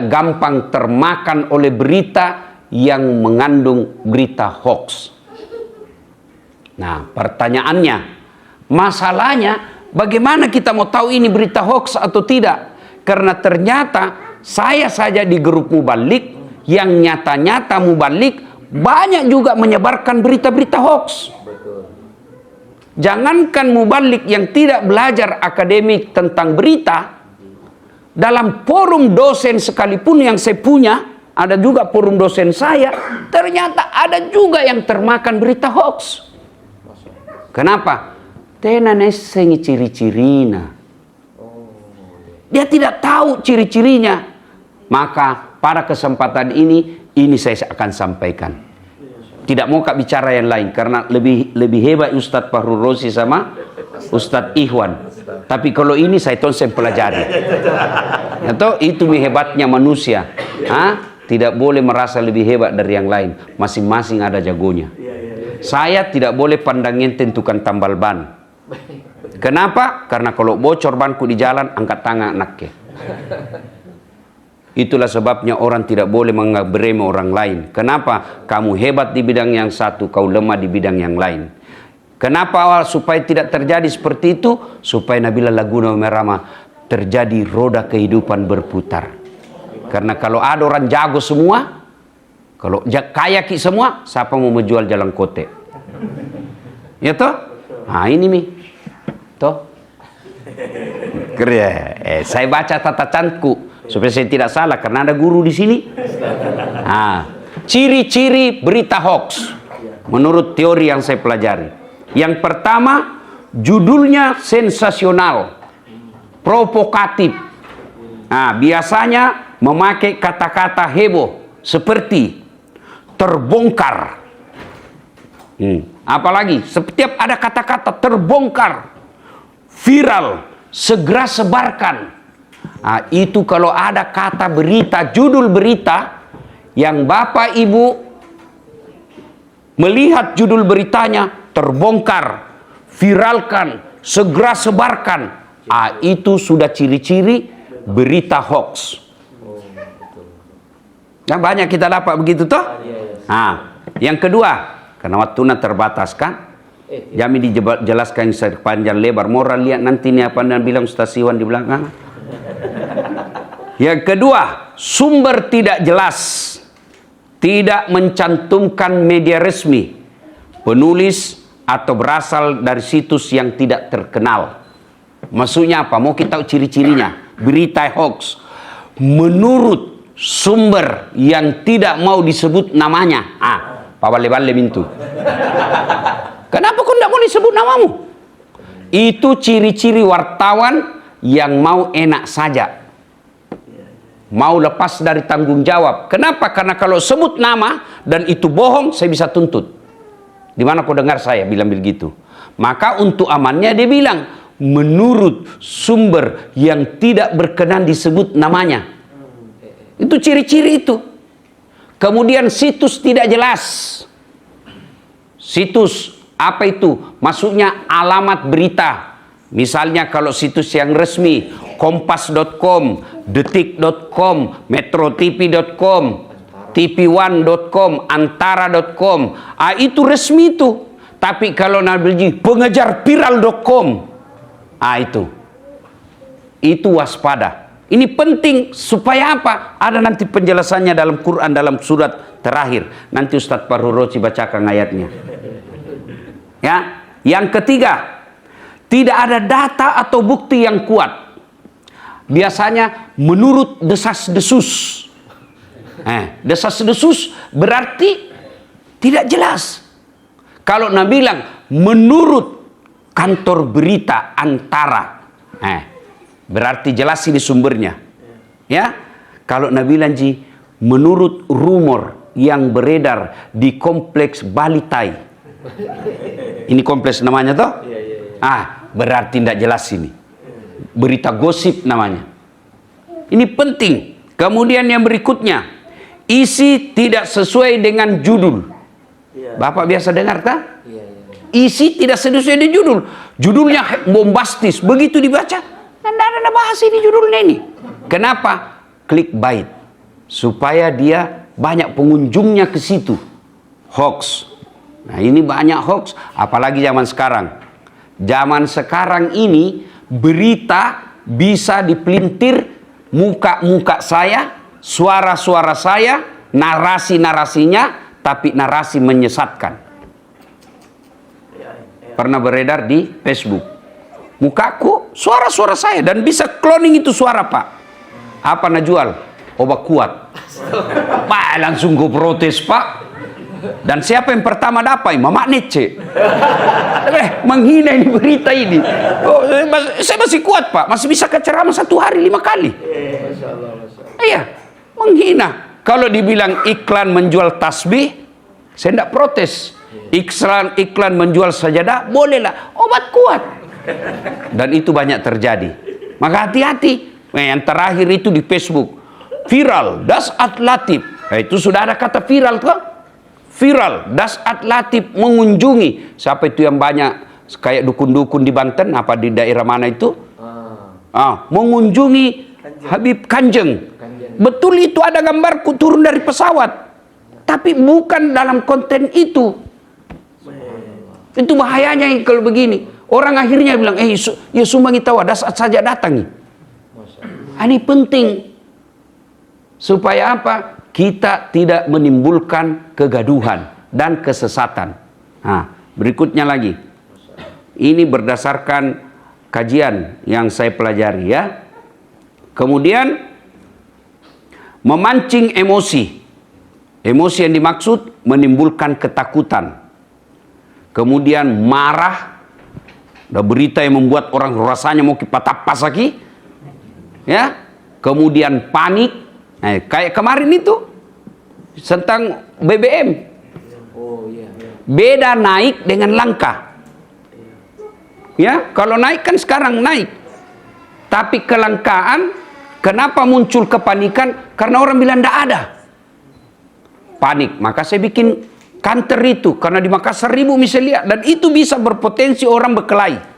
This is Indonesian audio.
gampang termakan oleh berita yang mengandung berita hoax. Nah, pertanyaannya, masalahnya bagaimana kita mau tahu ini berita hoax atau tidak? Karena ternyata saya saja di grup Mubalik yang nyata-nyata Mubalik banyak juga menyebarkan berita-berita hoax. Jangankan Mubalik yang tidak belajar akademik tentang berita, dalam forum dosen sekalipun yang saya punya, ada juga forum dosen saya, ternyata ada juga yang termakan berita hoax. Kenapa? Tenanes sengi ciri-cirina. Dia tidak tahu ciri-cirinya. Maka pada kesempatan ini saya akan sampaikan. Tidak mau kak bicara yang lain karena lebih hebat Ustadz Fahru Rozi sama Ustadz Ikhwan. Tapi kalau ini saya pelajari. Atau itu hebatnya manusia. Tidak boleh merasa lebih hebat dari yang lain. Masing-masing ada jagonya. Saya tidak boleh pandangin tentukan tambal ban. Kenapa? Karena kalau bocor banku di jalan, angkat tangan anaknya. Itulah sebabnya orang tidak boleh menganggap remeh orang lain. Kenapa? Kamu hebat di bidang yang satu, kau lemah di bidang yang lain. Kenapa supaya tidak terjadi seperti itu? Supaya Nabila Laguna Merama terjadi roda kehidupan berputar. Karena kalau ada orang jago semua, kalau kaya ki semua, siapa mau menjual jalan kote? Ya toh? Nah ini mi, toh? Saya baca tata canku supaya saya tidak salah karena ada guru di sini. Ciri-ciri berita hoax menurut teori yang saya pelajari. Yang pertama, judulnya sensasional, provokatif. Biasanya memakai kata-kata heboh seperti terbongkar. Apalagi setiap ada kata-kata terbongkar, viral, segera sebarkan. Itu kalau ada kata berita, judul berita yang Bapak Ibu melihat judul beritanya terbongkar, viralkan, segera sebarkan. Itu sudah ciri-ciri berita hoax. Nah, banyak kita dapat begitu toh? Yang kedua, karena waktunya terbatas kan? Jami dijelaskan sepanjang lebar. Moral lihat nanti nih apa yang bilang Ustaz Iwan di belakang. Yang kedua, sumber tidak jelas. Tidak mencantumkan media resmi, penulis atau berasal dari situs yang tidak terkenal. Maksudnya apa? Mau kita tahu ciri-cirinya. Berita hoax menurut sumber yang tidak mau disebut namanya. Pak Bale-Bale mintu. Kenapa kau tidak mau disebut namamu? Itu ciri-ciri wartawan yang mau enak saja. Mau lepas dari tanggung jawab. Kenapa? Karena kalau sebut nama dan itu bohong, saya bisa tuntut. Di mana kau dengar saya bilang begitu? Maka untuk amannya dia bilang, menurut sumber yang tidak berkenan disebut namanya. Itu ciri-ciri itu. Kemudian situs tidak jelas. Situs apa itu? Maksudnya alamat berita. Misalnya kalau situs yang resmi, kompas.com, detik.com, metrotv.com, tv1.com, antara.com. Itu resmi itu. Tapi kalau nabi pengejarviral.com, itu waspada. Ini penting supaya apa? Ada nanti penjelasannya dalam Quran, dalam surat terakhir. Nanti Ustadz Fahru Rozi bacakan ayatnya. Ya, yang ketiga, tidak ada data atau bukti yang kuat. Biasanya menurut desas-desus. Desas-desus berarti tidak jelas. Kalau Nabi bilang menurut kantor berita Antara, berarti jelas ini sumbernya. Ya, kalau Nabi bilang menurut rumor yang beredar di kompleks Balitai. Ini kompleks namanya toh? Berarti tidak jelas ini. Berita gosip namanya. Ini penting. Kemudian yang berikutnya, isi tidak sesuai dengan judul. Bapak biasa dengar tak? Isi tidak sesuai dengan judul. Judulnya bombastis. Begitu dibaca, tidak ada bahas ini judulnya ini. Kenapa? Clickbait. supaya dia banyak pengunjungnya ke situ. Hoax. Nah, ini banyak hoax, apalagi zaman sekarang. Zaman sekarang ini berita bisa dipelintir muka-muka saya, suara-suara saya, narasi-narasinya, tapi narasi menyesatkan. Pernah beredar di Facebook. Mukaku, suara-suara saya, dan bisa cloning itu suara, Pak. Apa nak jual? Obat kuat. Pak, langsung gue protes, Pak. Dan siapa yang pertama dapat? Mama Nece. Menghina ini berita ini. Oh, saya masih kuat, Pak. Masih bisa ke ceramah 1 hari 5 kali. Iya, menghina. Kalau dibilang iklan menjual tasbih, saya tidak protes. Iklan menjual sajadah, bolehlah. Obat kuat. Dan itu banyak terjadi. Maka hati-hati. Yang terakhir itu di Facebook. Viral, Dasat Latif. Itu sudah ada kata viral tuh. Viral, Dasat Latif mengunjungi. Siapa itu yang banyak kayak dukun-dukun di Banten, apa di daerah mana itu? Mengunjungi Habib Kanjeng. Betul itu ada gambarku turun dari pesawat. Tapi bukan dalam konten itu. Itu bahayanya kalau begini. Orang akhirnya bilang, ya sumbangi tahu, Dasat saja datang. Ini penting. Supaya apa? Kita tidak menimbulkan kegaduhan dan kesesatan. Nah, berikutnya lagi. Ini berdasarkan kajian yang saya pelajari ya. Kemudian memancing emosi. Emosi yang dimaksud menimbulkan ketakutan. Kemudian marah. Ada berita yang membuat orang rasanya mau kipatapas lagi. Ya. Kemudian panik. Kayak kemarin itu tentang BBM. Beda naik dengan langka. Ya, kalau naik kan sekarang naik. Tapi kelangkaan, kenapa muncul kepanikan? Karena orang bilang tidak ada. Panik, maka saya bikin kantor itu. Karena di Makassar 1000 bisa lihat. Dan itu bisa berpotensi orang berkelahi.